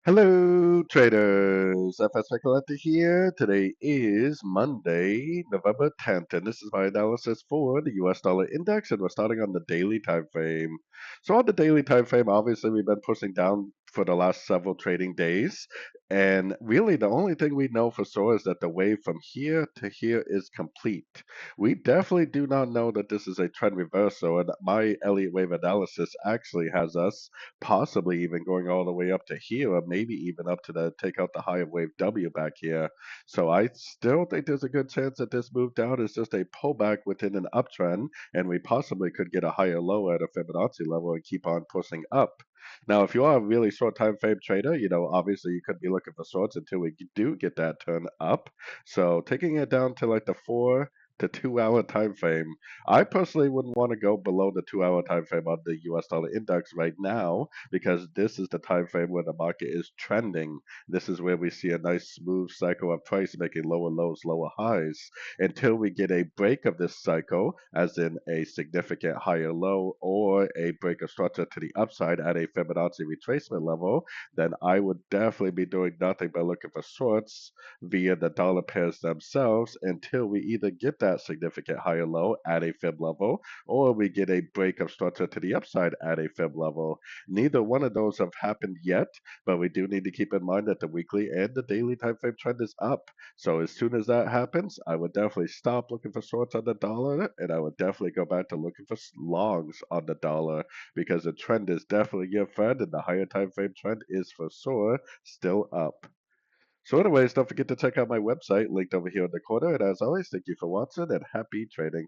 Hello, traders. FX Pip Collector here. Today is Monday, November 10th, and this is my analysis for the US dollar index, and we're starting on the daily time frame. So on the daily time frame, obviously we've been pushing down for the last several trading days, and really the only thing we know for sure is that the wave from here to here is complete. We definitely do not know that this is a trend reversal, and my Elliot Wave analysis actually has us possibly even going all the way up to here, or maybe even up to the take out the high of wave W back here. So I still think there's a good chance that this move down is just a pullback within an uptrend, and we possibly could get a higher low at a Fibonacci level and keep on pushing up. Now, if you are a really short time frame trader, obviously you could be looking for shorts until we do get that turn up. So taking it down to like the 4 to 2 hour time frame, I personally wouldn't want to go below the 2 hour time frame on the US dollar index right now because this is the time frame where the market is trending. This is where we see a nice smooth cycle of price making lower lows, lower highs. Until we get a break of this cycle, as in a significant higher low or a break of structure to the upside at a Fibonacci retracement level, then I would definitely be doing nothing but looking for shorts via the dollar pairs themselves until we either get that significant higher low at a fib level or we get a break of structure to the upside at a fib level. Neither one of those have happened yet, but we do need to keep in mind that the weekly and the daily time frame trend is up. So as soon as that happens, I would definitely stop looking for shorts on the dollar, and I would definitely go back to looking for longs on the dollar because the trend is definitely your friend, and the higher time frame trend is for sure still up. So anyways, don't forget to check out my website linked over here in the corner. And as always, thank you for watching and happy trading.